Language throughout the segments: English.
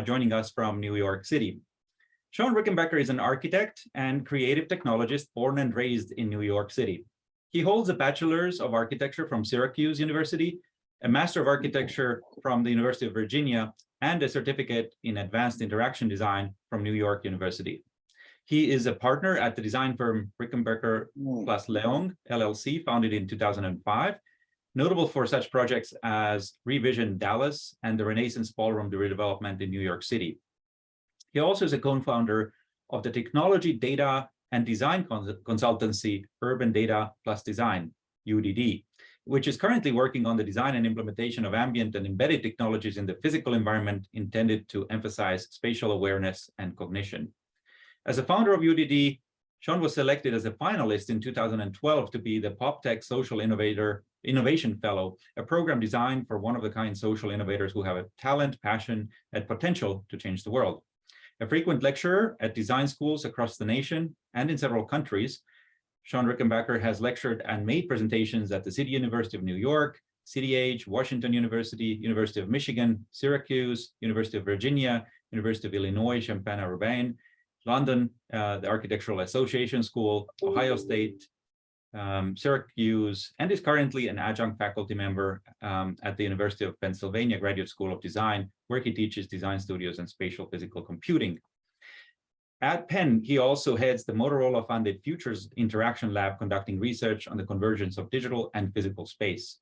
joining us from New York City. Shawn Rickenbacker is an architect and creative technologist born and raised in New York City. He holds a bachelor's of architecture from Syracuse University, a master of architecture from the University of Virginia, and a certificate in advanced interaction design from New York University. He is a partner at the design firm Rickenbacker plus Leong, LLC, founded in 2005, notable for such projects as Revision Dallas and the Renaissance Ballroom redevelopment in New York City. He also is a co-founder of the technology, data, and design consultancy Urban Data plus Design, UDD, which is currently working on the design and implementation of ambient and embedded technologies in the physical environment intended to emphasize spatial awareness and cognition. As a founder of UDD, Shawn was selected as a finalist in 2012 to be the PopTech Social Innovation Fellow, a program designed for one-of-a-kind social innovators who have a talent, passion, and potential to change the world. A frequent lecturer at design schools across the nation and in several countries, Shawn Rickenbacker has lectured and made presentations at the City University of New York, CDH, Washington University, University of Michigan, Syracuse, University of Virginia, University of Illinois, Champaign-Urbana, London, the Architectural Association School, Ohio State, Syracuse, and is currently an adjunct faculty member at the University of Pennsylvania Graduate School of Design, where he teaches design studios and spatial physical computing. At Penn, he also heads the Motorola-funded Futures Interaction Lab, conducting research on the convergence of digital and physical space.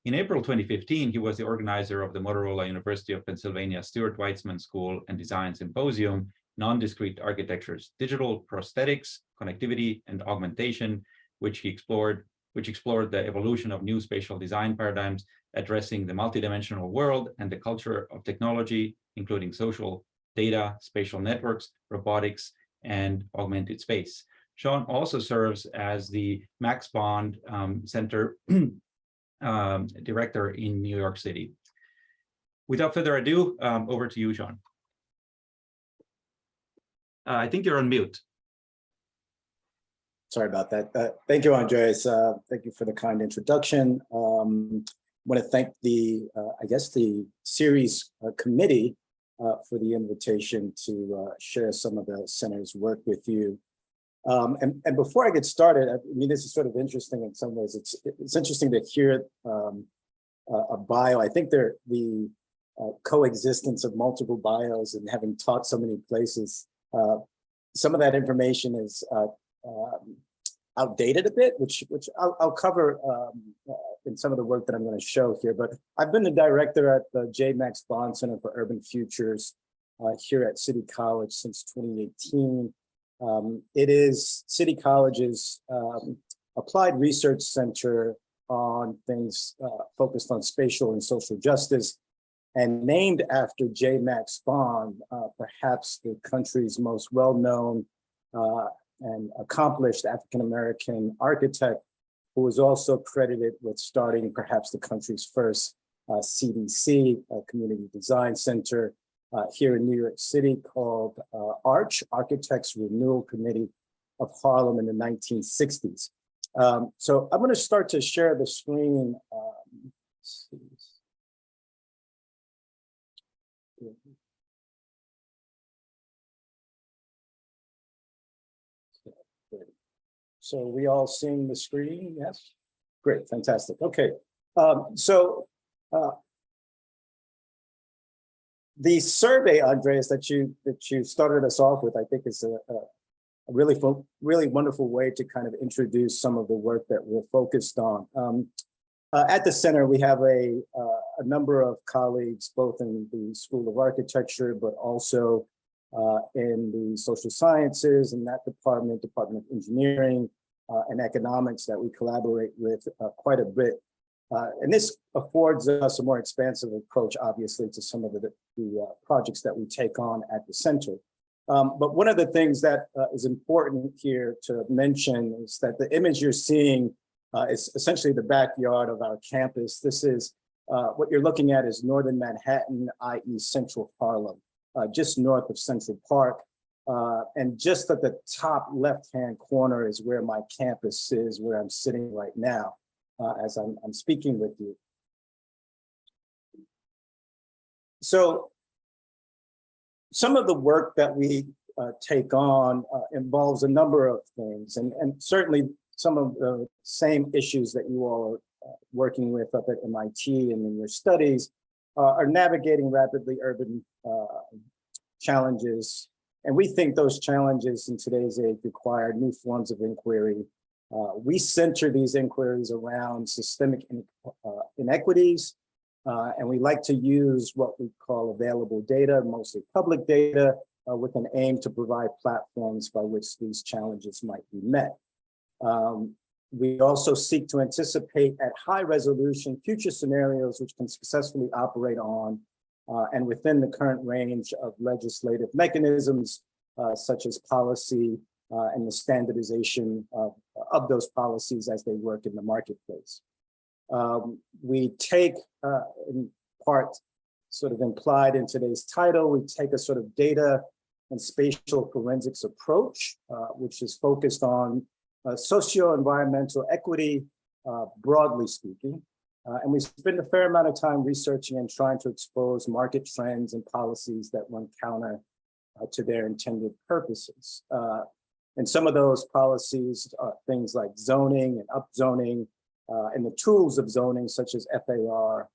In April 2015, he was the organizer of the Motorola University of Pennsylvania Stuart Weitzman School and Design Symposium, Non-Discrete Architectures, Digital Prosthetics, Connectivity, and Augmentation, which explored the evolution of new spatial design paradigms, addressing the multidimensional world and the culture of technology, including social data, spatial networks, robotics, and augmented space. Shawn also serves as the Max Bond Center director in New York City. Without further ado, over to you, Shawn. I think you're on mute. Sorry about that. Thank you, Andres. Thank you for the kind introduction. I want to thank the series committee for the invitation to share some of the center's work with you. And before I get started, I mean, this is sort of interesting in some ways. It's interesting to hear a bio. I think the coexistence of multiple bios and having taught so many places, some of that information is outdated a bit, which I'll cover in some of the work that I'm going to show here. But I've been the director at the J. Max Bond Center for Urban Futures here at City College since 2018. It is City College's applied research center on things focused on spatial and social justice, and named after J. Max Bond, perhaps the country's most well-known and accomplished African-American architect, who was also credited with starting perhaps the country's first CDC, Community Design Center, here in New York City, called ARCH, Architects Renewal Committee of Harlem, in the 1960s. So I'm going to start to share the screen. Let's see. So we all seeing the screen? Yes? Great, fantastic. Okay, the survey, Andreas, that you started us off with, I think is a really wonderful way to kind of introduce some of the work that we're focused on. At the center, we have a number of colleagues, both in the School of Architecture, but also in the social sciences, in that Department of Engineering, and Economics, that we collaborate with quite a bit. And this affords us a more expansive approach, obviously, to some of the projects that we take on at the center. But one of the things that is important here to mention is that the image you're seeing is essentially the backyard of our campus. This is what you're looking at is Northern Manhattan, i.e. Central Harlem, just north of Central Park. And just at the top left-hand corner is where my campus is, where I'm sitting right now as I'm speaking with you. So some of the work that we take on involves a number of things, and certainly some of the same issues that you all are working with up at MIT and in your studies are navigating rapidly urban challenges. And we think those challenges in today's age require new forms of inquiry. We center these inquiries around systemic inequities, and we like to use what we call available data, mostly public data, with an aim to provide platforms by which these challenges might be met. We also seek to anticipate at high resolution future scenarios which can successfully operate on and within the current range of legislative mechanisms, such as policy and the standardization of those policies as they work in the marketplace. We take, in part, sort of implied in today's title, we take a sort of data and spatial forensics approach, which is focused on socio-environmental equity, broadly speaking. And we spend a fair amount of time researching and trying to expose market trends and policies that run counter to their intended purposes. And some of those policies are things like zoning and upzoning, and the tools of zoning, such as FAR,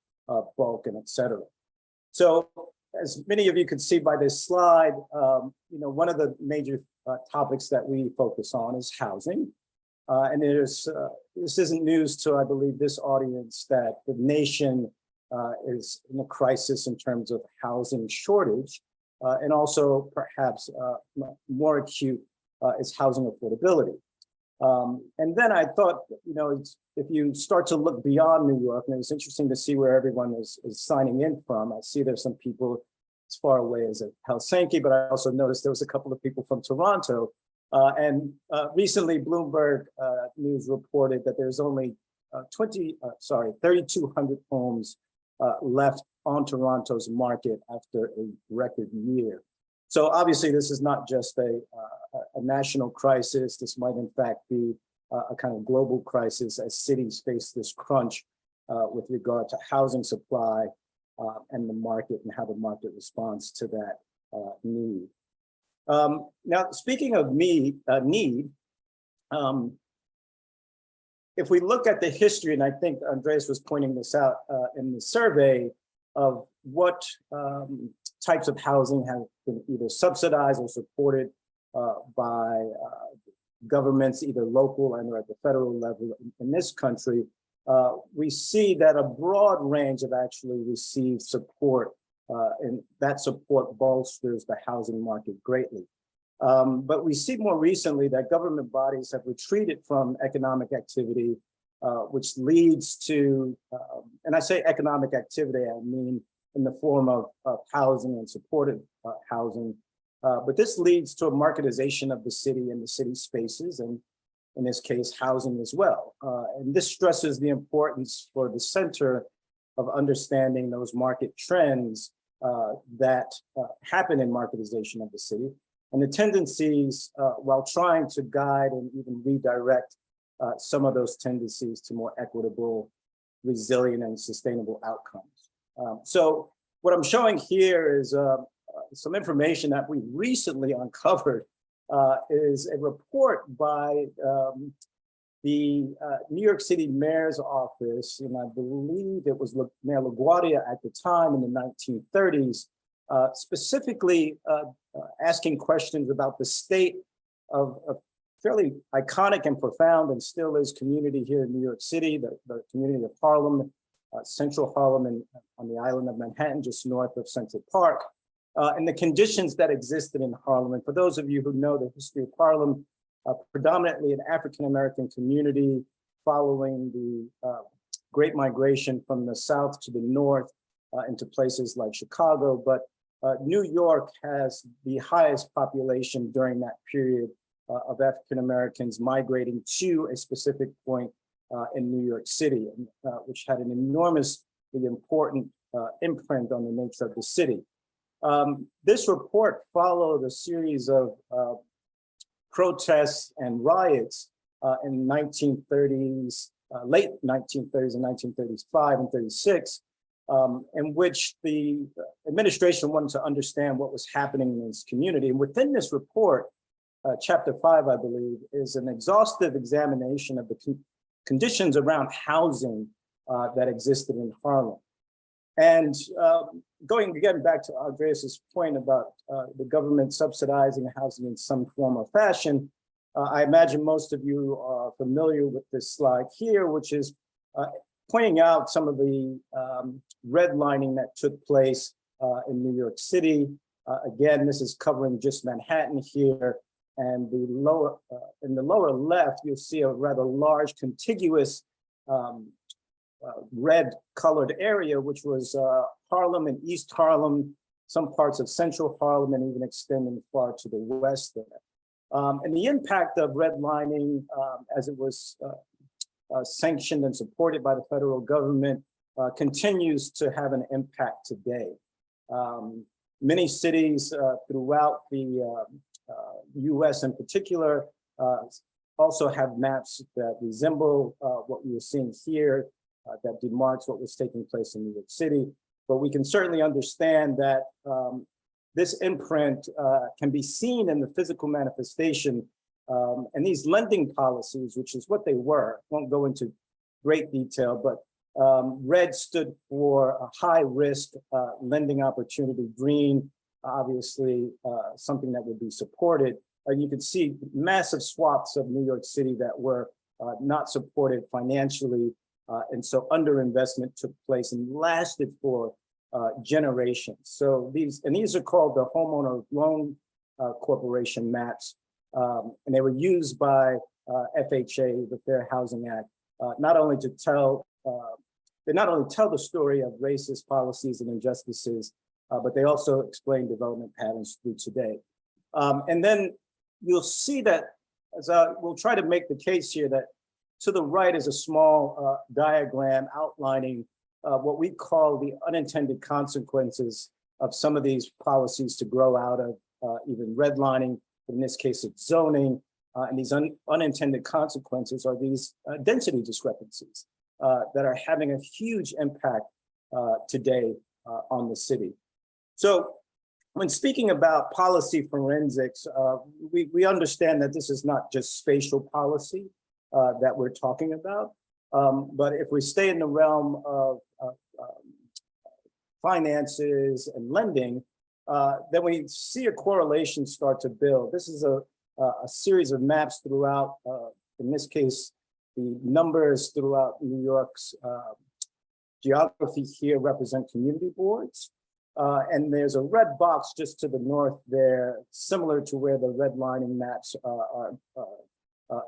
bulk, and et cetera. So, as many of you can see by this slide, one of the major topics that we focus on is housing. And this isn't news to, I believe, this audience that the nation is in a crisis in terms of housing shortage, and also perhaps more acute is housing affordability. And then I thought, if you start to look beyond New York, and it was interesting to see where everyone is signing in from. I see there's some people as far away as Helsinki, but I also noticed there was a couple of people from Toronto. And recently, Bloomberg News reported that there's only 3,200 homes left on Toronto's market after a record year. So obviously, this is not just a national crisis. This might, in fact, be a kind of global crisis as cities face this crunch with regard to housing supply and the market and how the market responds to that need. Now, speaking of need, if we look at the history, and I think Andreas was pointing this out in the survey of what types of housing have been either subsidized or supported by governments, either local and or at the federal level in this country, we see that a broad range have actually received support, and that support bolsters the housing market greatly. But we see more recently that government bodies have retreated from economic activity, which leads to, and I say economic activity, I mean in the form of housing and supported housing. But this leads to a marketization of the city and the city spaces, and in this case, housing as well. And this stresses the importance for the center of understanding those market trends that happen in marketization of the city, and the tendencies while trying to guide and even redirect some of those tendencies to more equitable, resilient, and sustainable outcomes. So what I'm showing here is some information that we recently uncovered is a report by the New York City Mayor's office, and I believe it was Mayor LaGuardia at the time in the 1930s, specifically asking questions about the state of a fairly iconic and profound and still is community here in New York City, the community of Harlem, Central Harlem and on the island of Manhattan, just north of Central Park, and the conditions that existed in Harlem. And for those of you who know the history of Harlem, predominantly an African-American community following the Great Migration from the South to the North into places like Chicago. But New York has the highest population during that period of African-Americans migrating to a specific point in New York City, which had an enormously important imprint on the nature of the city. This report followed a series of protests and riots in 1930s, late 1930s and 1935 and 36, in which the administration wanted to understand what was happening in this community. And within this report, chapter 5, I believe, is an exhaustive examination of the conditions around housing that existed in Harlem. And going again back to Andreas's point about the government subsidizing housing in some form or fashion, I imagine most of you are familiar with this slide here, which is pointing out some of the redlining that took place in New York City. Again, this is covering just Manhattan here. And the lower, in the lower left, you'll see a rather large contiguous red colored area, which was Harlem and East Harlem, some parts of Central Harlem, and even extending far to the west there. And the impact of redlining as it was sanctioned and supported by the federal government continues to have an impact today. Many cities throughout the US in particular also have maps that resemble what we were seeing here, that demarks what was taking place in New York City. But we can certainly understand that this imprint can be seen in the physical manifestation. And these lending policies, which is what they were, won't go into great detail, but red stood for a high risk lending opportunity. Green, obviously something that would be supported. You could see massive swaths of New York City that were not supported financially. And so underinvestment took place and lasted for generations. So these are called the Homeowner Loan Corporation maps. And they were used by FHA, the Fair Housing Act, not only to tell, they not only tell the story of racist policies and injustices, but they also explain development patterns through today. And then you'll see that, as we'll try to make the case here, that to the right is a small diagram outlining what we call the unintended consequences of some of these policies to grow out of even redlining. In this case, it's zoning. And these unintended consequences are these density discrepancies that are having a huge impact today on the city. So when speaking about policy forensics, we understand that this is not just spatial policy that we're talking about. But if we stay in the realm of finances and lending, then we see a correlation start to build. This is a series of maps throughout, in this case, the numbers throughout New York's geography here represent community boards. And there's a red box just to the north there, similar to where the redlining maps are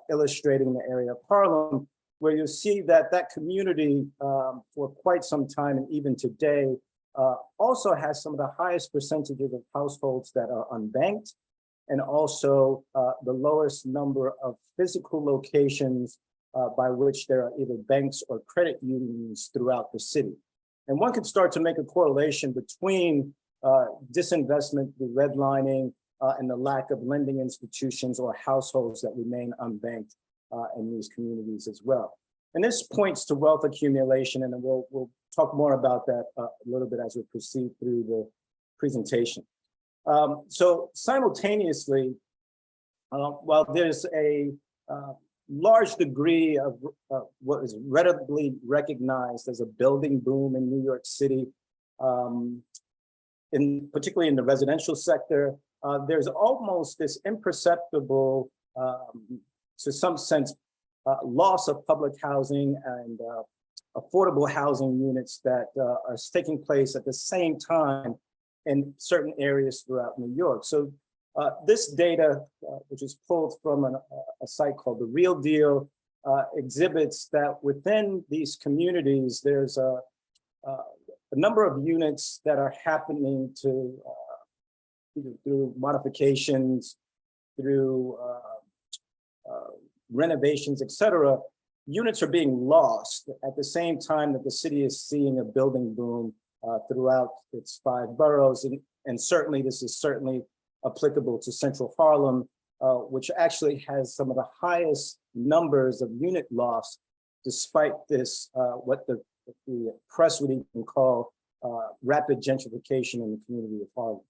illustrating the area of Harlem, where you see that that community for quite some time and even today also has some of the highest percentages of households that are unbanked, and also the lowest number of physical locations by which there are either banks or credit unions throughout the city. And one could start to make a correlation between disinvestment, the redlining, and the lack of lending institutions or households that remain unbanked in these communities as well. And this points to wealth accumulation, and we'll talk more about that a little bit as we proceed through the presentation. So simultaneously, while there's a large degree of what is readily recognized as a building boom in New York City, particularly in the residential sector, there's almost this imperceptible, to some sense, loss of public housing and affordable housing units that are taking place at the same time in certain areas throughout New York. So this data, which is pulled from a site called The Real Deal, exhibits that within these communities, there's a number of units that are happening to either through modifications, through renovations, et cetera. Units are being lost at the same time that the city is seeing a building boom throughout its 5 boroughs. And certainly this is certainly applicable to Central Harlem, which actually has some of the highest numbers of unit loss, despite this, what the the press would even call rapid gentrification in the community of Harlem.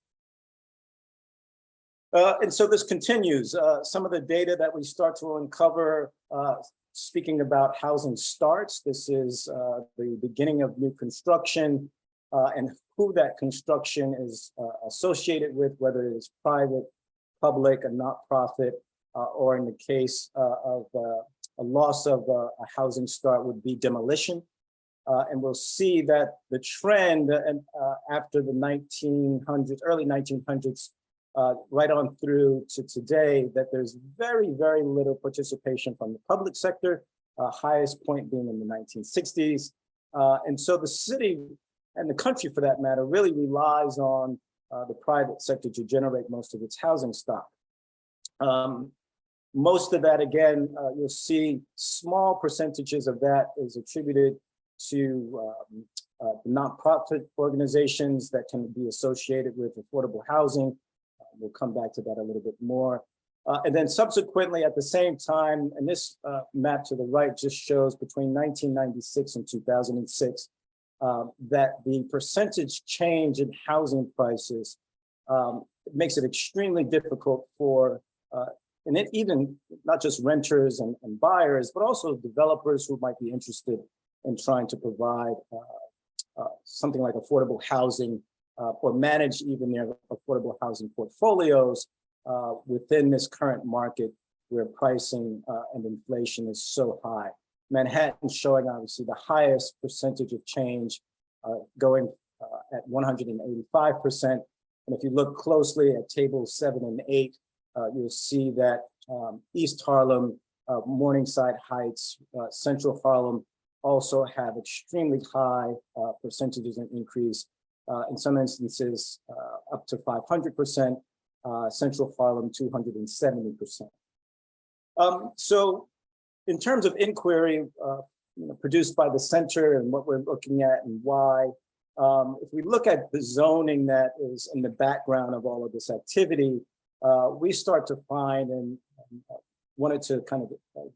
And so this continues. Some of the data that we start to uncover, speaking about housing starts, this is the beginning of new construction and who that construction is associated with, whether it is private, public, a not-profit, or in the case of a loss of a housing start would be demolition. And we'll see that the trend after the 1900s, early 1900s, right on through to today, that there's very, very little participation from the public sector, highest point being in the 1960s. And so the city and the country, for that matter, really relies on the private sector to generate most of its housing stock. Most of that, again, you'll see small percentages of that is attributed to nonprofit organizations that can be associated with affordable housing. We'll come back to that a little bit more. And then subsequently at the same time, and this map to the right just shows between 1996 and 2006, that the percentage change in housing prices makes it extremely difficult for, and it even not just renters and buyers, but also developers who might be interested in trying to provide something like affordable housing or manage even their affordable housing portfolios within this current market where pricing and inflation is so high. Manhattan showing obviously the highest percentage of change, going at 185%. And if you look closely at tables 7 and 8, you'll see that East Harlem, Morningside Heights, Central Harlem also have extremely high percentages of increase. In some instances, up to 500%, Central Harlem 270%. So in terms of inquiry produced by the center and what we're looking at and why, if we look at the zoning that is in the background of all of this activity, we start to find and wanted to kind of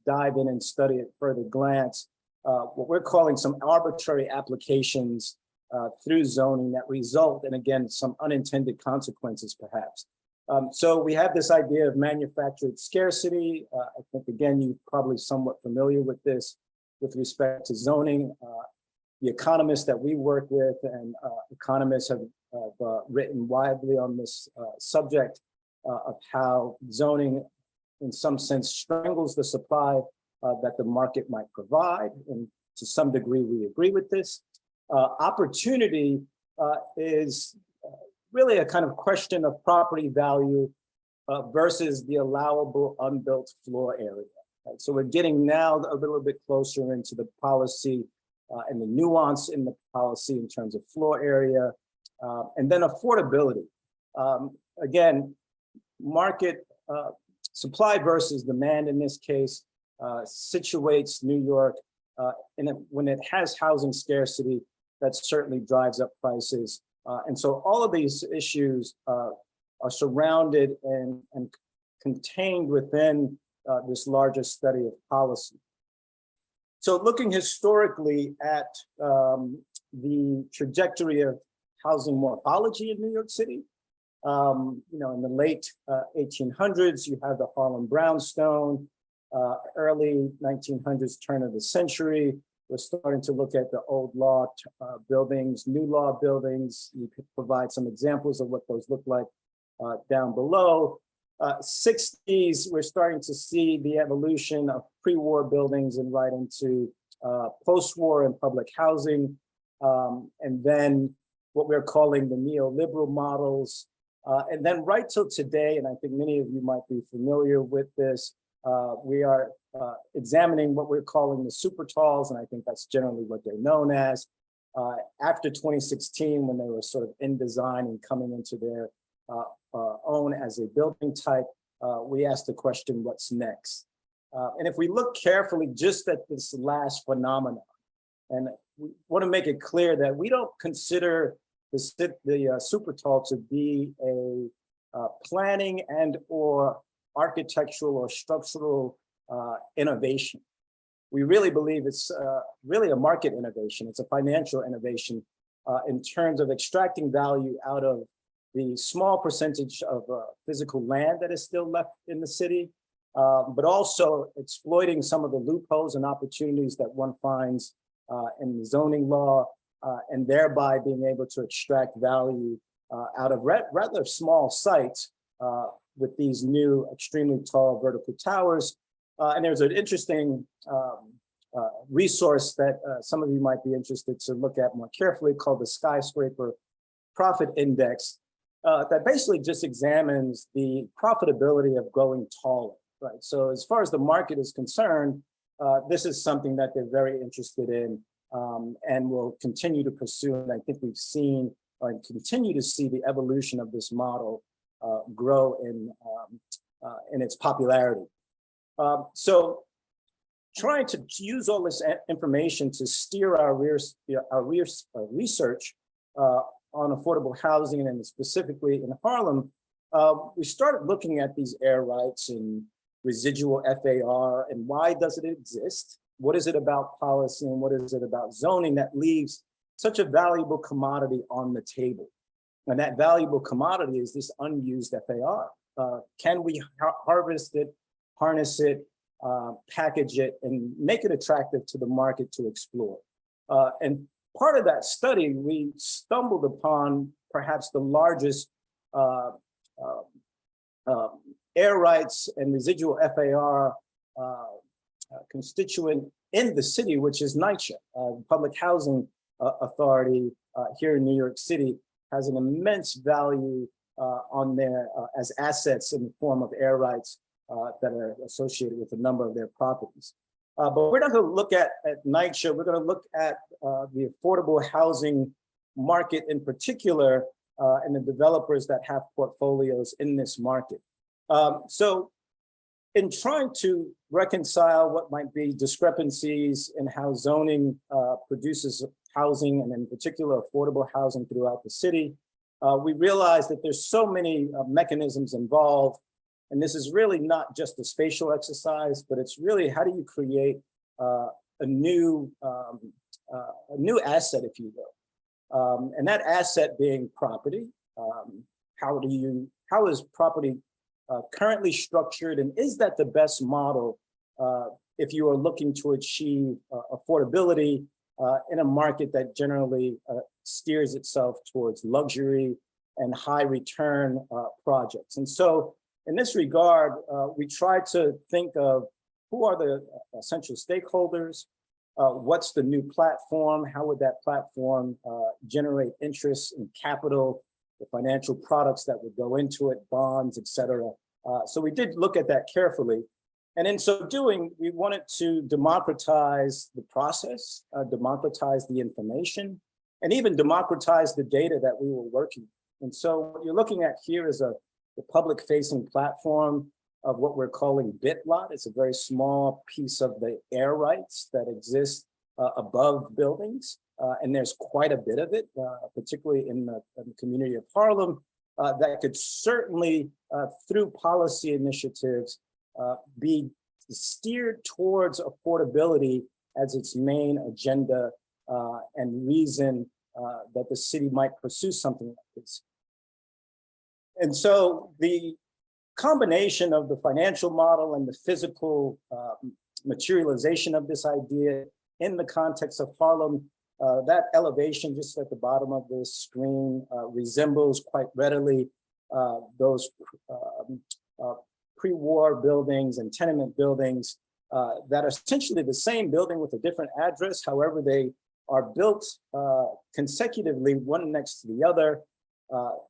dive in and study at further glance, what we're calling some arbitrary applications through zoning that result in, again, some unintended consequences, perhaps. So we have this idea of manufactured scarcity. I think, again, you're probably somewhat familiar with this with respect to zoning. The economists that we work with and economists have written widely on this subject of how zoning, in some sense, strangles the supply that the market might provide. And to some degree, we agree with this. Opportunity is really a kind of question of property value versus the allowable unbuilt floor area. Right? So we're getting now a little bit closer into the policy and the nuance in the policy in terms of floor area, and then affordability. Again, market supply versus demand in this case situates New York, and when it has housing scarcity, that certainly drives up prices. And so all of these issues are surrounded and contained within this larger study of policy. So looking historically at the trajectory of housing morphology in New York City, in the late 1800s, you have the Harlem brownstone, early 1900s, turn of the century. We're starting to look at the old law buildings, new law buildings. You could provide some examples of what those look like down below. 60s, we're starting to see the evolution of pre-war buildings and right into post-war and public housing. And then what we're calling the neoliberal models. And then right till today, and I think many of you might be familiar with this, we are examining what we're calling the super talls, and I think that's generally what they're known as. After 2016, when they were sort of in design and coming into their own as a building type, we asked the question, what's next? And if we look carefully just at this last phenomenon, and we want to make it clear that we don't consider the super tall to be a planning and or architectural or structural innovation. we really believe it's really a market innovation. It's a financial innovation in terms of extracting value out of the small percentage of physical land that is still left in the city, but also exploiting some of the loopholes and opportunities that one finds in the zoning law, and thereby being able to extract value out of rather small sites with these new extremely tall vertical towers. And there's an interesting resource that some of you might be interested to look at more carefully called the Skyscraper Profit Index that basically just examines the profitability of going taller, right? So as far as the market is concerned, this is something that they're very interested in and will continue to pursue. And I think we've seen and continue to see the evolution of this model grow in its popularity. So trying to use all this information to steer our research on affordable housing, and specifically in Harlem, we started looking at these air rights and residual FAR, and why does it exist? What is it about policy and what is it about zoning that leaves such a valuable commodity on the table? And that valuable commodity is this unused FAR. Can we harvest it, harness it, package it, and make it attractive to the market to explore? And part of that study, we stumbled upon perhaps the largest air rights and residual FAR constituent in the city, which is NYCHA, Public Housing Authority here in New York City, has an immense value on there as assets in the form of air rights that are associated with a number of their properties. But we're not going to look at NYCHA. We're going to look at the affordable housing market in particular, and the developers that have portfolios in this market. So in trying to reconcile what might be discrepancies in how zoning produces housing, and in particular affordable housing throughout the city, we realized that there's so many mechanisms involved. And this is really not just a spatial exercise, but it's really how do you create a new asset, if you will, and that asset being property. How is property currently structured, and is that the best model if you are looking to achieve affordability in a market that generally steers itself towards luxury and high return projects? And so in this regard, we try to think of who are the essential stakeholders, what's the new platform, how would that platform generate interest in capital, the financial products that would go into it, bonds, et cetera. So we did look at that carefully. And in so doing, we wanted to democratize the process, democratize the information, and even democratize the data that we were working with. And so what you're looking at here is the public-facing platform of what we're calling BitLot. It's a very small piece of the air rights that exist above buildings. And there's quite a bit of it, particularly in the community of Harlem, that could certainly, through policy initiatives, be steered towards affordability as its main agenda and reason that the city might pursue something like this. And so the combination of the financial model and the physical materialization of this idea in the context of Harlem, that elevation just at the bottom of this screen resembles quite readily those pre-war buildings and tenement buildings that are essentially the same building with a different address. However, they are built consecutively, one next to the other.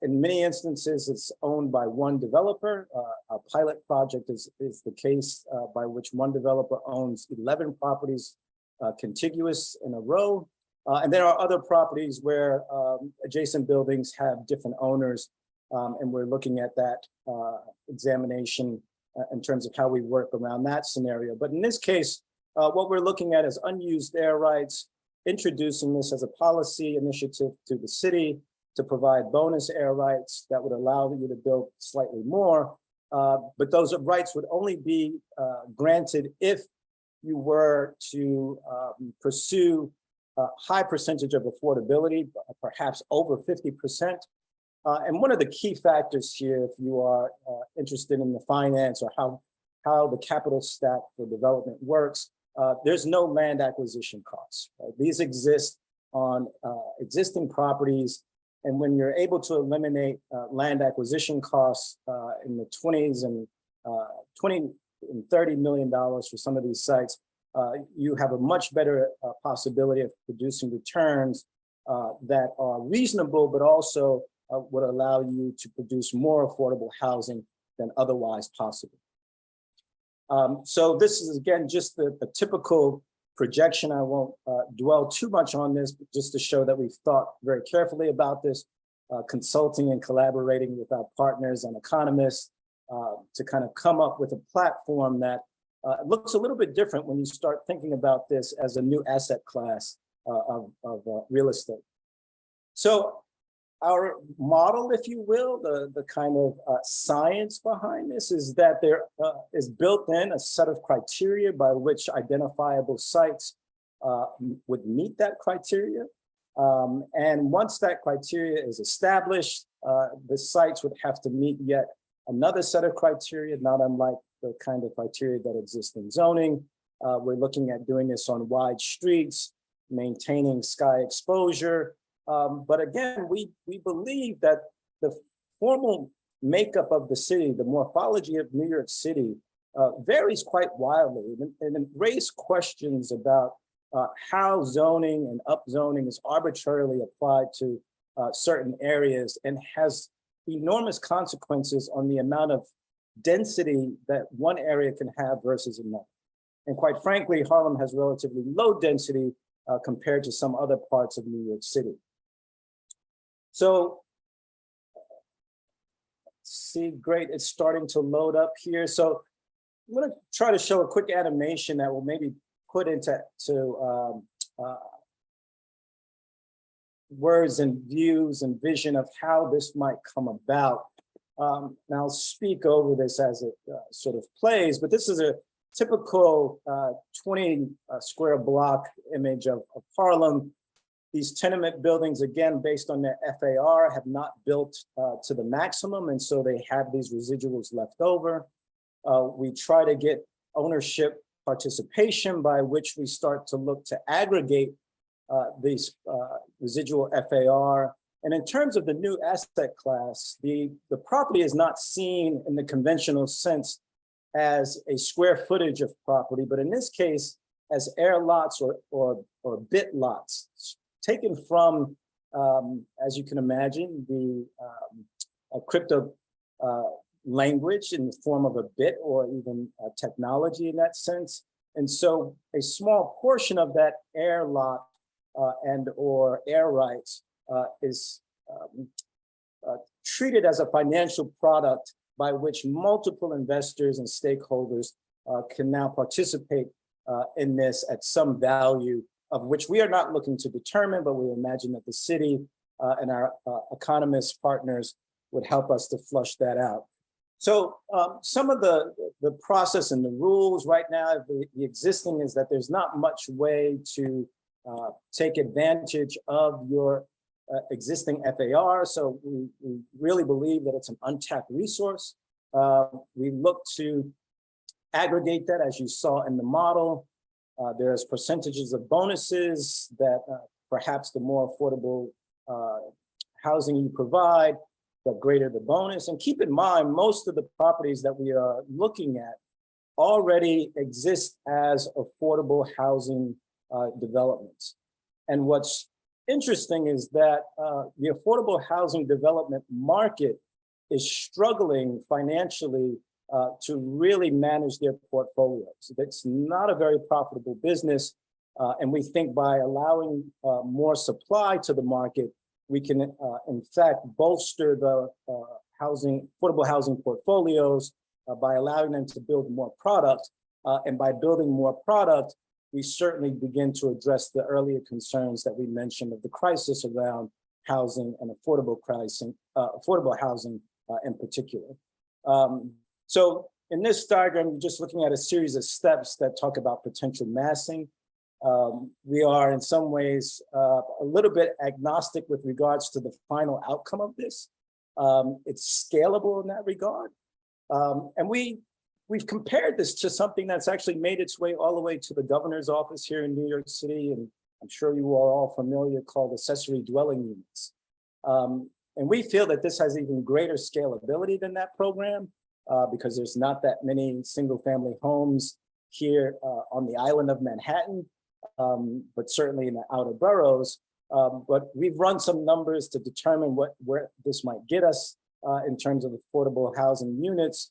In many instances, it's owned by one developer. A pilot project is the case by which one developer owns 11 properties contiguous in a row. And there are other properties where adjacent buildings have different owners. And we're looking at that examination in terms of how we work around that scenario. But in this case, what we're looking at is unused air rights, introducing this as a policy initiative to the city to provide bonus air rights that would allow you to build slightly more. But those rights would only be granted if you were to pursue a high percentage of affordability, perhaps over 50%. And one of the key factors here, if you are interested in the finance or how the capital stack for development works, there's no land acquisition costs. Right? These exist on existing properties. And when you're able to eliminate land acquisition costs in the 20s and $20 and $30 million for some of these sites, you have a much better possibility of producing returns that are reasonable, but also would allow you to produce more affordable housing than otherwise possible. So this is, again, just the typical projection. I won't dwell too much on this, but just to show that we've thought very carefully about this, consulting and collaborating with our partners and economists to kind of come up with a platform that looks a little bit different when you start thinking about this as a new asset class of real estate. So our model, if you will, the kind of science behind this is that there is built in a set of criteria by which identifiable sites would meet that criteria. And once that criteria is established, the sites would have to meet yet another set of criteria, not unlike the kind of criteria that exist in zoning. We're looking at doing this on wide streets, maintaining sky exposure. But again, we believe that the formal makeup of the city, the morphology of New York City varies quite wildly, and it raised questions about how zoning and upzoning is arbitrarily applied to certain areas and has enormous consequences on the amount of density that one area can have versus another. And quite frankly, Harlem has relatively low density compared to some other parts of New York City. So, see, great, it's starting to load up here. So I'm gonna try to show a quick animation that will maybe put into words and views and vision of how this might come about. And I'll speak over this as it sort of plays, but this is a typical 20 square block image of Harlem. These tenement buildings, again, based on their FAR, have not built to the maximum, and so they have these residuals left over. We try to get ownership participation by which we start to look to aggregate these residual FAR. And in terms of the new asset class, the property is not seen in the conventional sense as a square footage of property, but in this case, as air lots or bit lots, taken from, as you can imagine, the crypto language in the form of a bit or even technology in that sense. And so a small portion of that air lot and or air rights is treated as a financial product by which multiple investors and stakeholders can now participate in this at some value of which we are not looking to determine, but we imagine that the city and our economist partners would help us to flush that out. So some of the process and the rules right now, the existing is that there's not much way to take advantage of your existing FAR. So we really believe that it's an untapped resource. We look to aggregate that, as you saw in the model. There's percentages of bonuses that perhaps the more affordable housing you provide, the greater the bonus. And keep in mind, most of the properties that we are looking at already exist as affordable housing developments. And what's interesting is that the affordable housing development market is struggling financially to really manage their portfolios. It's not a very profitable business. And we think by allowing more supply to the market, we can in fact bolster the affordable housing portfolios by allowing them to build more product. And by building more product, we certainly begin to address the earlier concerns that we mentioned of the crisis around housing and affordable housing in particular. So in this diagram, you're just looking at a series of steps that talk about potential massing. We are in some ways a little bit agnostic with regards to the final outcome of this. It's scalable in that regard. And we've compared this to something that's actually made its way all the way to the governor's office here in New York City, and I'm sure you are all familiar, called accessory dwelling units. And we feel that this has even greater scalability than that program because there's not that many single family homes here on the island of Manhattan, but certainly in the outer boroughs. But we've run some numbers to determine where this might get us in terms of affordable housing units,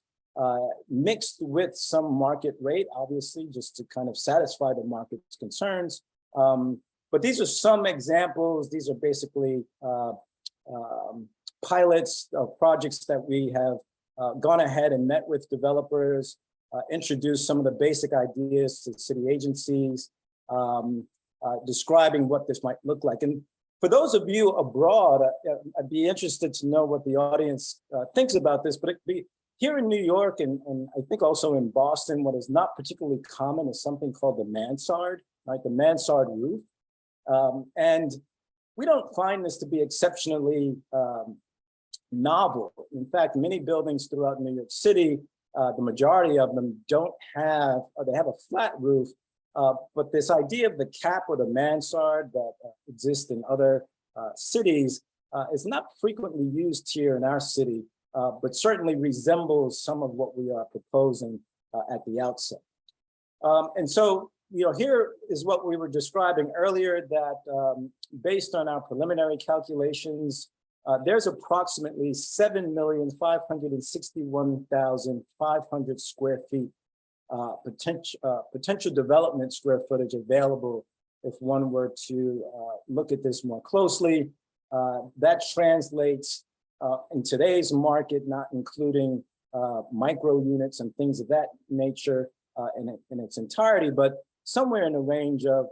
mixed with some market rate, obviously, just to kind of satisfy the market's concerns. But these are some examples. These are basically pilots of projects that we have gone ahead and met with developers, introduced some of the basic ideas to city agencies, describing what this might look like. And for those of you abroad, I'd be interested to know what the audience thinks about this, but here in New York and I think also in Boston, what is not particularly common is something called the mansard, right? The mansard roof. And we don't find this to be exceptionally novel. In fact, many buildings throughout New York City, the majority of them don't have, or they have a flat roof, but this idea of the cap or the mansard that exists in other cities is not frequently used here in our city, but certainly resembles some of what we are proposing at the outset. And so, here is what we were describing earlier, that based on our preliminary calculations, there's approximately 7,561,500 square feet potential development square footage available if one were to look at this more closely. That translates in today's market, not including micro units and things of that nature in its entirety, but somewhere in the range of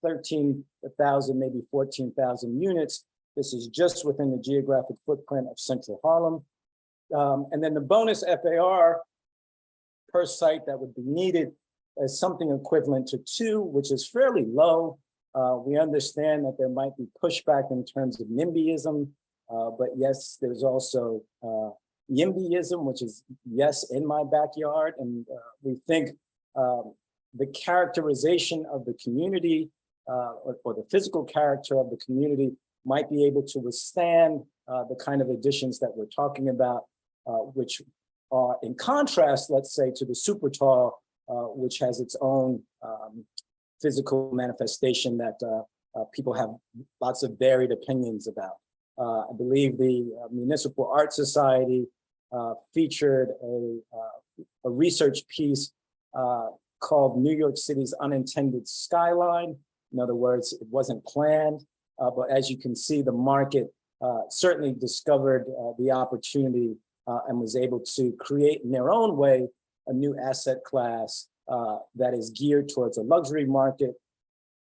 13,000, maybe 14,000 units. This is just within the geographic footprint of Central Harlem. And then the bonus FAR per site that would be needed is something equivalent to 2, which is fairly low. We understand that there might be pushback in terms of NIMBYism, but yes, there's also YIMBYism, which is yes, in my backyard. And we think the characterization of the community or the physical character of the community might be able to withstand the kind of additions that we're talking about, which are in contrast, let's say, to the super tall, which has its own physical manifestation that people have lots of varied opinions about. I believe the Municipal Art Society featured a research piece called New York City's Unintended Skyline. In other words, it wasn't planned, but as you can see, the market certainly discovered the opportunity and was able to create in their own way a new asset class that is geared towards a luxury market.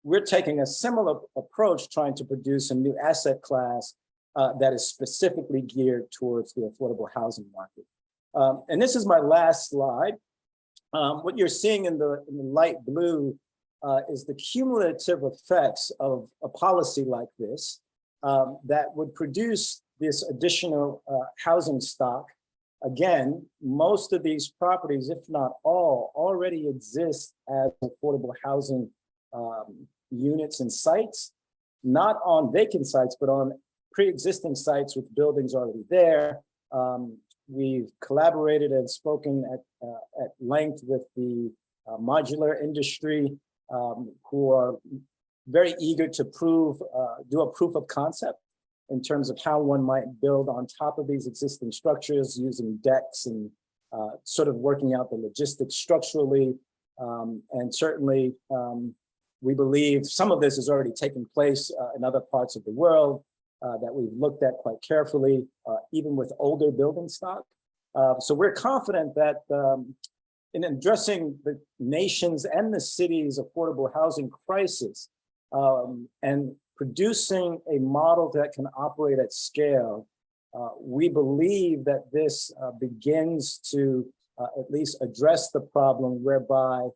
We're taking a similar approach, trying to produce a new asset class that is specifically geared towards the affordable housing market. And this is my last slide. What you're seeing in the light blue is the cumulative effects of a policy like this that would produce this additional housing stock. Again, most of these properties, if not all, already exist as affordable housing units and sites, not on vacant sites, but on pre-existing sites with buildings already there. We've collaborated and spoken at length with the modular industry, who are very eager to do a proof of concept in terms of how one might build on top of these existing structures using decks and sort of working out the logistics structurally. And certainly, we believe some of this has already taken place in other parts of the world that we've looked at quite carefully, even with older building stock. So we're confident that in addressing the nation's and the city's affordable housing crisis and producing a model that can operate at scale, we believe that this begins to at least address the problem whereby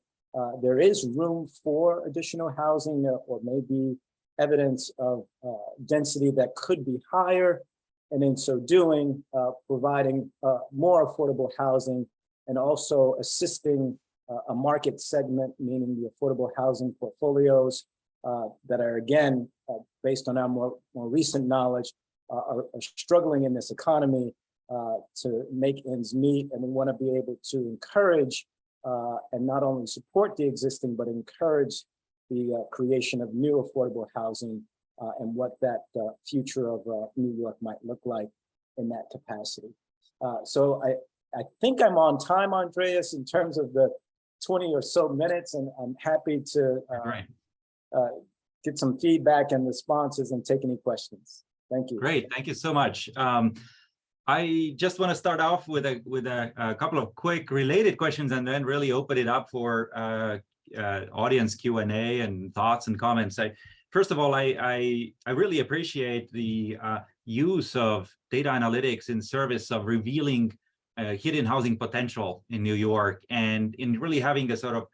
there is room for additional housing, or maybe evidence of density that could be higher, and in so doing, providing more affordable housing, and also assisting a market segment, meaning the affordable housing portfolios that are, again, based on our more recent knowledge, are struggling in this economy to make ends meet. And we want to be able to encourage and not only support the existing, but encourage the creation of new affordable housing and what that future of New York might look like in that capacity. So I think I'm on time, Andreas, in terms of the 20 or so minutes, and I'm happy to get some feedback and responses and take any questions. Thank you. Great, thank you so much. I just want to start off with a couple of quick related questions, and then really open it up for audience Q&A and thoughts and comments. First of all, I really appreciate the use of data analytics in service of revealing hidden housing potential in New York, and in really having a sort of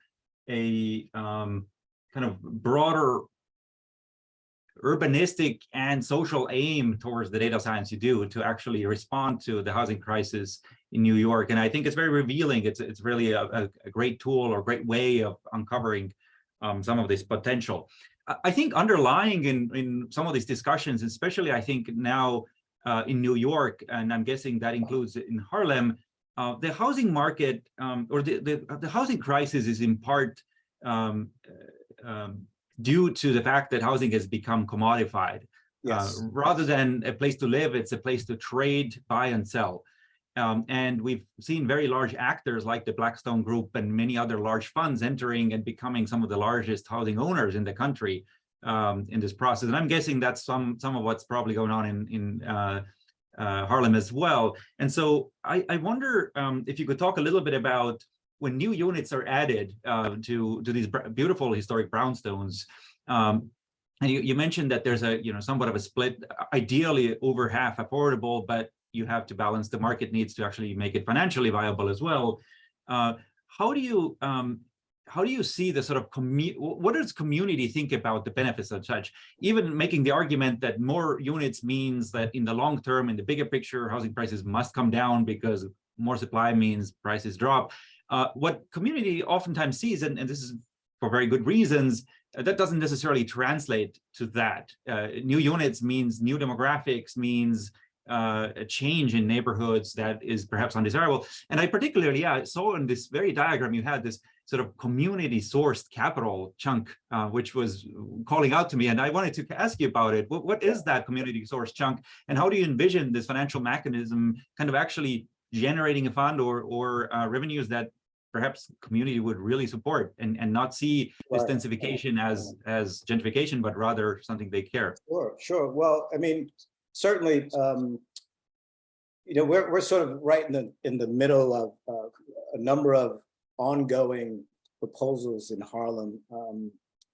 a kind of broader urbanistic and social aim towards the data science you do to actually respond to the housing crisis in New York. And I think it's very revealing. It's really a great tool or great way of uncovering some of this potential. I think underlying in some of these discussions, especially I think now in New York, and I'm guessing that includes in Harlem, the housing market or the housing crisis is in part due to the fact that housing has become commodified. Yes. Rather than a place to live, it's a place to trade, buy, and sell. And we've seen very large actors like the Blackstone Group and many other large funds entering and becoming some of the largest housing owners in the country in this process. And I'm guessing that's some of what's probably going on in Harlem as well. And so I wonder if you could talk a little bit about when new units are added to these beautiful historic brownstones. And you mentioned that there's a somewhat of a split, ideally over half affordable, but you have to balance the market needs to actually make it financially viable as well. How do you see the sort of what does community think about the benefits of such? Even making the argument that more units means that in the long term, in the bigger picture, housing prices must come down because more supply means prices drop. What community oftentimes sees, and this is for very good reasons, that doesn't necessarily translate to that. New units means new demographics, means a change in neighborhoods that is perhaps undesirable. And I particularly saw in this very diagram you had this sort of community sourced capital chunk, which was calling out to me. And I wanted to ask you about it. What is that community sourced chunk? And how do you envision this financial mechanism kind of actually generating a fund or revenues that perhaps community would really support and not see this densification as gentrification, but rather something they care? Sure. Well, I mean, certainly, we're sort of right in the middle of a number of ongoing proposals in Harlem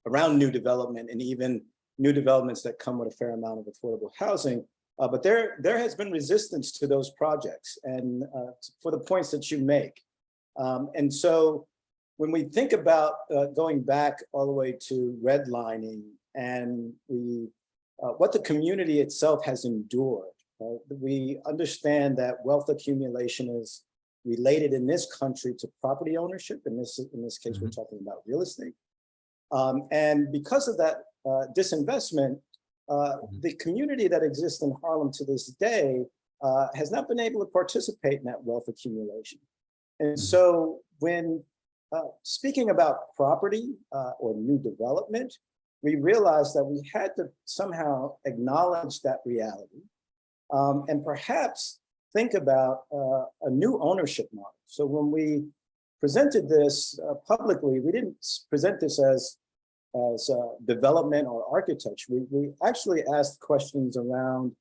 around new development, and even new developments that come with a fair amount of affordable housing. But there has been resistance to those projects, and for the points that you make. And so when we think about going back all the way to redlining and what the community itself has endured, we understand that wealth accumulation is related in this country to property ownership. In this case, we're talking about real estate. And because of that disinvestment, the community that exists in Harlem to this day has not been able to participate in that wealth accumulation. And so when speaking about property or new development, we realized that we had to somehow acknowledge that reality and perhaps think about a new ownership model. So when we presented this publicly, we didn't present this as development or architecture. We actually asked questions around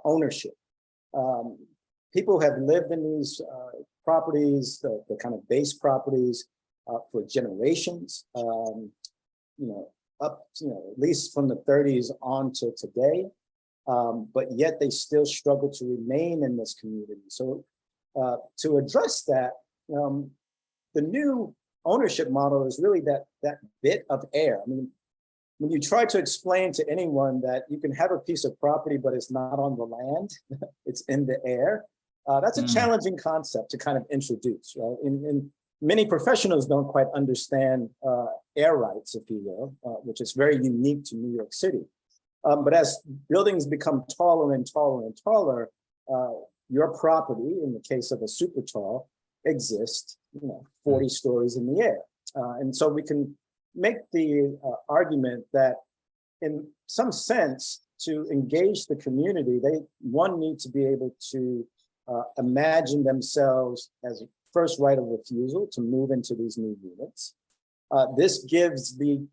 ownership. People have lived in these properties, the kind of base properties for generations, up at least from the 30s on to today, but yet they still struggle to remain in this community. So to address that, the new ownership model is really that bit of air. I mean, when you try to explain to anyone that you can have a piece of property, but it's not on the land, it's in the air, that's a challenging concept to kind of introduce, right? And many professionals don't quite understand air rights, if you will, which is very unique to New York City. But as buildings become taller and taller and taller, your property, in the case of a super tall, exists, 40 stories in the air. And so we can make the argument that in some sense, to engage the community, one need to be able to imagine themselves as a first right of refusal to move into these new units. This gives the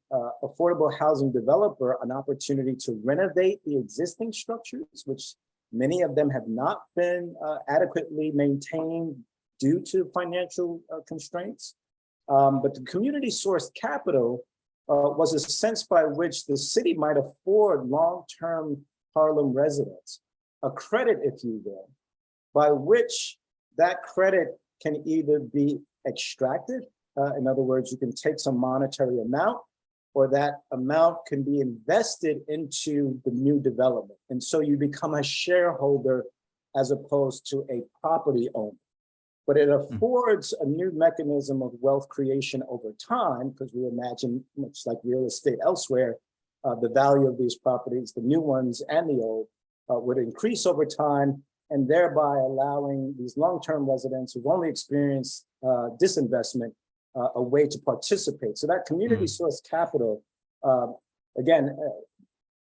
affordable housing developer an opportunity to renovate the existing structures, which many of them have not been adequately maintained due to financial constraints. But the community sourced capital was a sense by which the city might afford long-term Harlem residents a credit, if you will, by which that credit can either be extracted. In other words, you can take some monetary amount, or that amount can be invested into the new development. And so you become a shareholder as opposed to a property owner. But it affords a new mechanism of wealth creation over time, because we imagine, much like real estate elsewhere, the value of these properties, the new ones and the old, would increase over time, and thereby allowing these long-term residents who've only experienced disinvestment a way to participate. So that community source capital, again,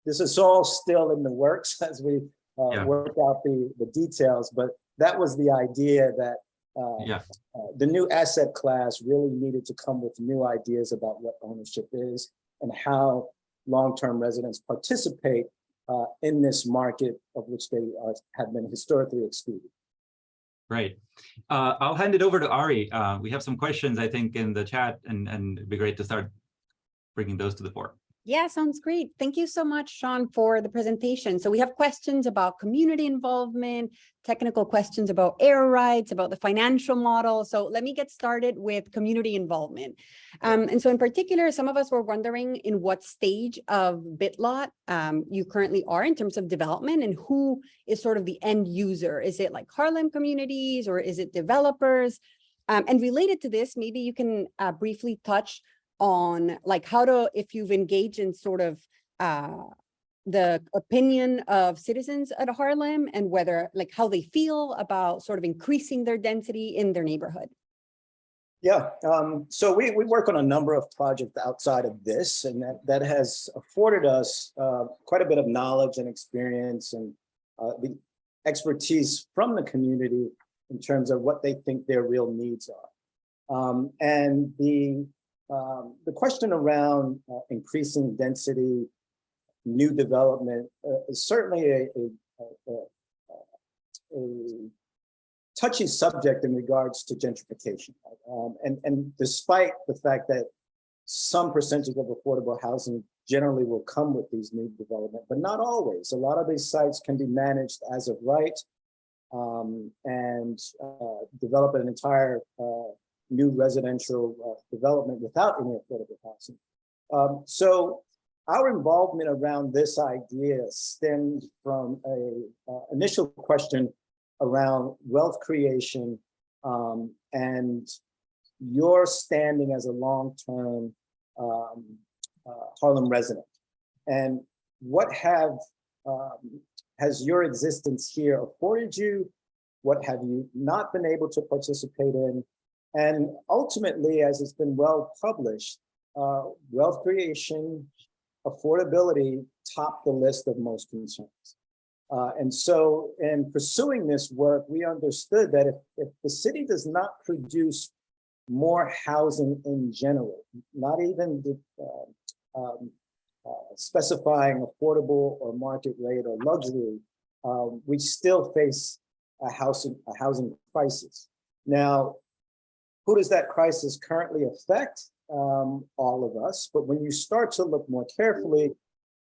this is all still in the works as we work out the details, but that was the idea that the new asset class really needed to come with new ideas about what ownership is and how long-term residents participate in this market of which they have been historically excluded. Right. I'll hand it over to Ari. We have some questions, I think, in the chat, and it'd be great to start bringing those to the fore. Yeah, sounds great. Thank you so much, Shawn, for the presentation. So we have questions about community involvement, technical questions about air rights, about the financial model. So let me get started with community involvement. And so in particular, some of us were wondering in what stage of BitLot you currently are in terms of development, and who is sort of the end user. Is it like Harlem communities, or is it developers? And related to this, maybe you can briefly touch on like how to, if you've engaged in sort of the opinion of citizens at Harlem, and whether like how they feel about sort of increasing their density in their neighborhood. Yeah, so we work on a number of projects outside of this, and that has afforded us quite a bit of knowledge and experience, and the expertise from the community in terms of what they think their real needs are. And the question around increasing density, new development is certainly a touchy subject in regards to gentrification. And despite the fact that some percentage of affordable housing generally will come with these new development, but not always. A lot of these sites can be managed as of right and develop an entire new residential development without any affordable housing. So our involvement around this idea stemmed from an initial question around wealth creation and your standing as a long-term Harlem resident. And what has your existence here afforded you? What have you not been able to participate in? And ultimately, as it's been well published, wealth creation, affordability top the list of most concerns. And so in pursuing this work, we understood that if the city does not produce more housing in general, not even specifying affordable or market rate or luxury, we still face a housing crisis. Now, who does that crisis currently affect? All of us. But when you start to look more carefully,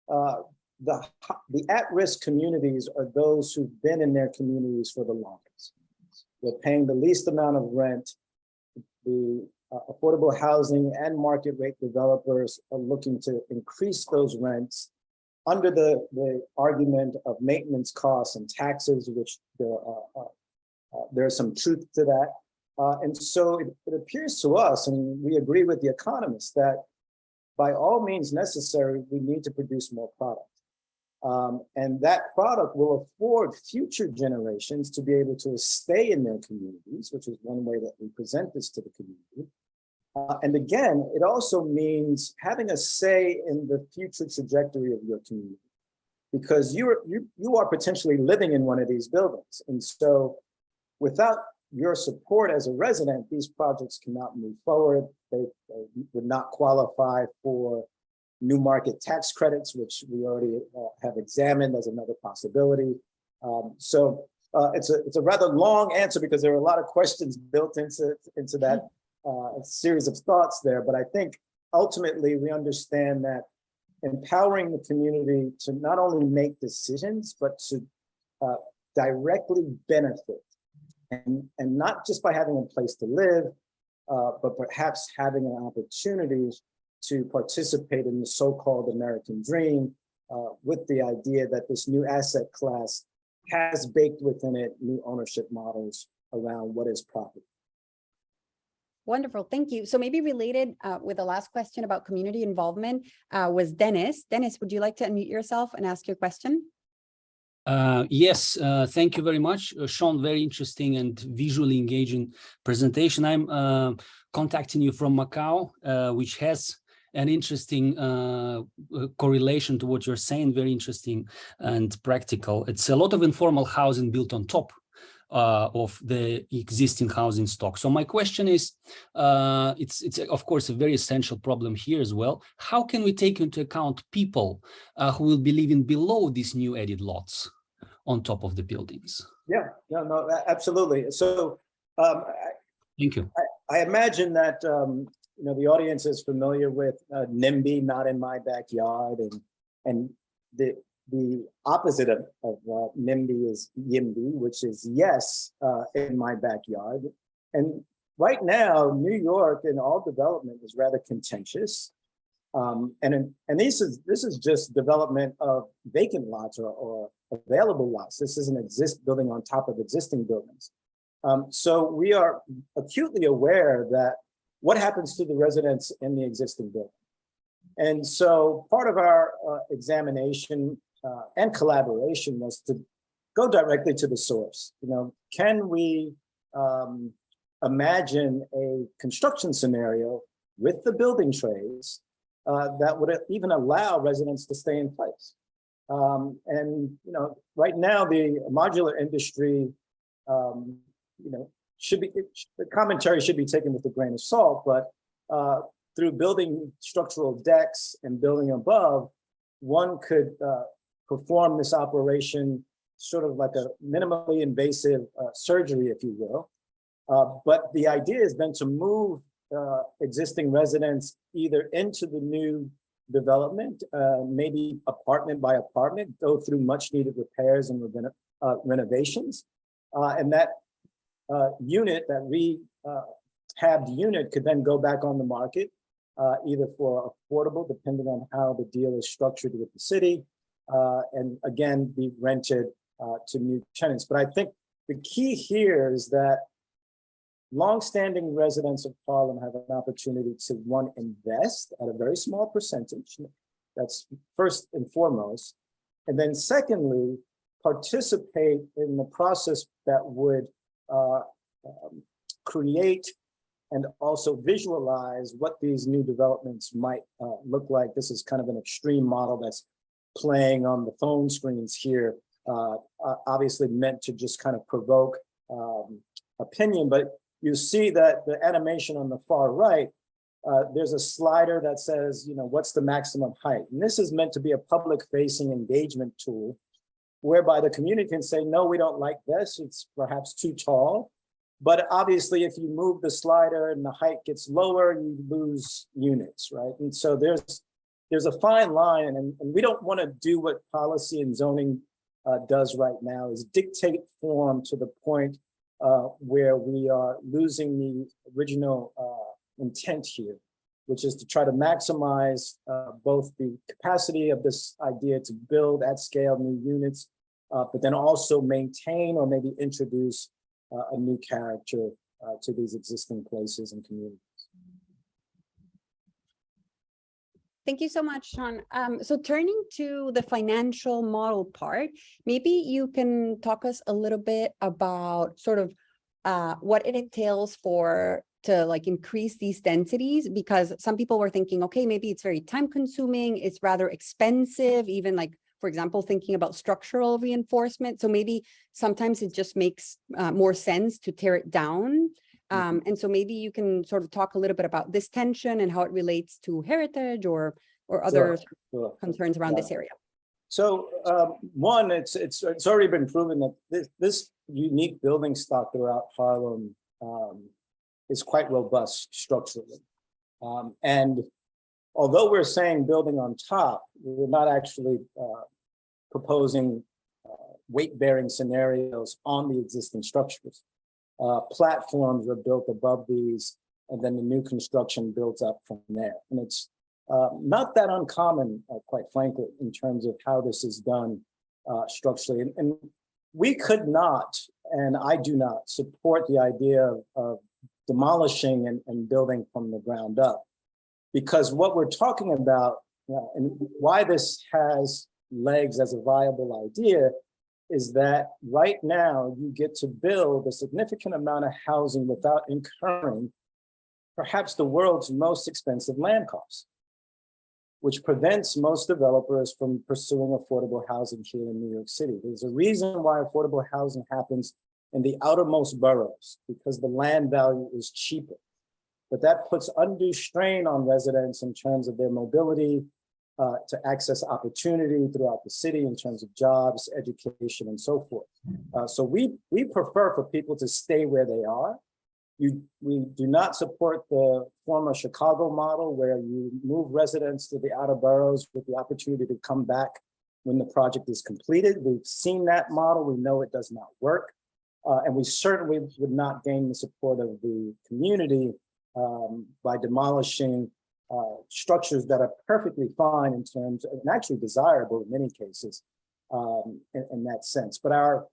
the at-risk communities are those who've been in their communities for the longest. They're paying the least amount of rent. the affordable housing and market rate developers are looking to increase those rents under the argument of maintenance costs and taxes, which there's some truth to that. And so it appears to us, and we agree with the economists, that by all means necessary, we need to produce more product. And that product will afford future generations to be able to stay in their communities, which is one way that we present this to the community. And again, it also means having a say in the future trajectory of your community, because you are potentially living in one of these buildings. And so without your support as a resident, these projects cannot move forward. They would not qualify for new market tax credits, which we already have examined as another possibility. So it's a rather long answer because there are a lot of questions built into that series of thoughts there. But I think ultimately we understand that empowering the community to not only make decisions, but to directly benefit, and not just by having a place to live, but perhaps having an opportunity to participate in the so-called American dream, with the idea that this new asset class has baked within it new ownership models around what is property. Wonderful, thank you. So maybe related with the last question about community involvement was Dennis. Dennis, would you like to unmute yourself and ask your question? Yes, thank you very much, Shawn. Very interesting and visually engaging presentation. I'm contacting you from Macau, which has an interesting correlation to what you're saying, very interesting and practical. It's a lot of informal housing built on top of the existing housing stock. So my question is, it's of course a very essential problem here as well. How can we take into account people who will be living below these new added lots on top of the buildings? Yeah, no, absolutely. So thank you. I imagine that the audience is familiar with NIMBY, not in my backyard, and the opposite of NIMBY is YIMBY, which is yes in my backyard. And right now, New York in all development is rather contentious. And this is just development of vacant lots or available lots. This isn't building on top of existing buildings. So we are acutely aware that what happens to the residents in the existing building. And so part of our examination and collaboration was to go directly to the source. Can we imagine a construction scenario with the building trades that would even allow residents to stay in place? And right now the modular industry, the commentary should be taken with a grain of salt, but through building structural decks and building above, one could perform this operation sort of like a minimally invasive surgery, if you will. But the idea is then to move existing residents either into the new development, maybe apartment by apartment, go through much needed repairs and renovations. And that unit, that rehabbed unit, could then go back on the market, either for affordable, depending on how the deal is structured with the city, and again, be rented to new tenants. But I think the key here is that longstanding residents of Harlem have an opportunity to, one, invest at a very small percentage. That's first and foremost. And then secondly, participate in the process that would create and also visualize what these new developments might look like. This is kind of an extreme model that's playing on the phone screens here, obviously meant to just kind of provoke opinion. But you see that the animation on the far right, there's a slider that says, what's the maximum height? And this is meant to be a public-facing engagement tool whereby the community can say, no, we don't like this. It's perhaps too tall. But obviously, if you move the slider and the height gets lower, you lose units, right? And so there's a fine line, and we don't want to do what policy and zoning does right now, is dictate form to the point where we are losing the original intent here, which is to try to maximize both the capacity of this idea to build at scale new units, but then also maintain or maybe introduce a new character to these existing places and communities. Thank you so much, Shawn. So turning to the financial model part, maybe you can talk us a little bit about sort of what it entails to like increase these densities, because some people were thinking, okay, maybe it's very time consuming, it's rather expensive, even like, for example, thinking about structural reinforcement. So maybe sometimes it just makes more sense to tear it down. And so maybe you can sort of talk a little bit about this tension and how it relates to heritage or other concerns around this area. So one, it's already been proven that this unique building stock throughout Harlem is quite robust structurally. And although we're saying building on top, we're not actually proposing weight-bearing scenarios on the existing structures. Platforms are built above these, and then the new construction builds up from there. And it's not that uncommon, quite frankly, in terms of how this is done structurally. And we could not, and I do not, support the idea of demolishing and building from the ground up. Because what we're talking about, and why this has legs as a viable idea, is that right now you get to build a significant amount of housing without incurring perhaps the world's most expensive land costs, which prevents most developers from pursuing affordable housing here in New York City. There's a reason why affordable housing happens in the outermost boroughs, because the land value is cheaper. But that puts undue strain on residents in terms of their mobility, to access opportunity throughout the city in terms of jobs, education, and so forth. So we prefer for people to stay where they are. We do not support the former Chicago model where you move residents to the outer boroughs with the opportunity to come back when the project is completed. We've seen that model. We know it does not work. And we certainly would not gain the support of the community by demolishing structures that are perfectly fine in terms of, and actually desirable in many cases in that sense. But our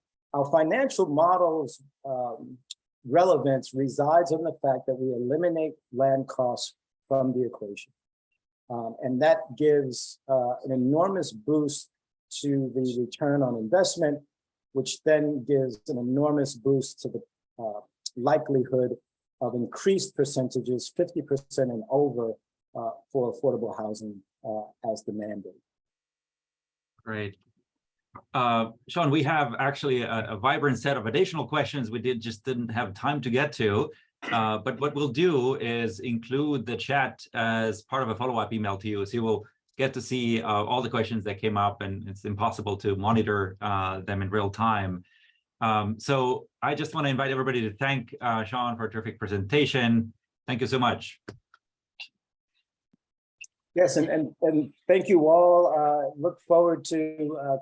financial models relevance resides in the fact that we eliminate land costs from the equation. And that gives an enormous boost to the return on investment, which then gives an enormous boost to the likelihood of increased percentages, 50% and over, for affordable housing as the mandate. Great. Shawn, we have actually a vibrant set of additional questions we didn't have time to get to. But what we'll do is include the chat as part of a follow-up email to you. So you will get to see all the questions that came up, and it's impossible to monitor them in real time. So I just want to invite everybody to thank Shawn for a terrific presentation. Thank you so much. Yes, and thank you all. Look forward to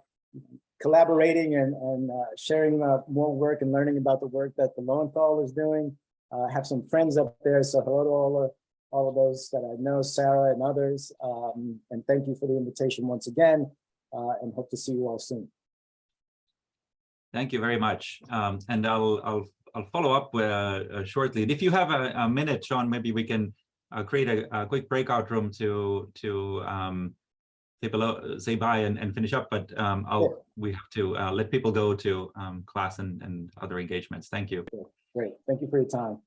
collaborating and sharing more work and learning about the work that the Lowenthal is doing. I have some friends up there, so hello to all of those that I know, Sarah and others. And thank you for the invitation once again, and hope to see you all soon. Thank you very much. And I'll follow up shortly. And if you have a minute, Shawn, maybe we can create a quick breakout room to say bye and finish up. But we have to let people go to class and other engagements. Thank you. Great. Thank you for your time.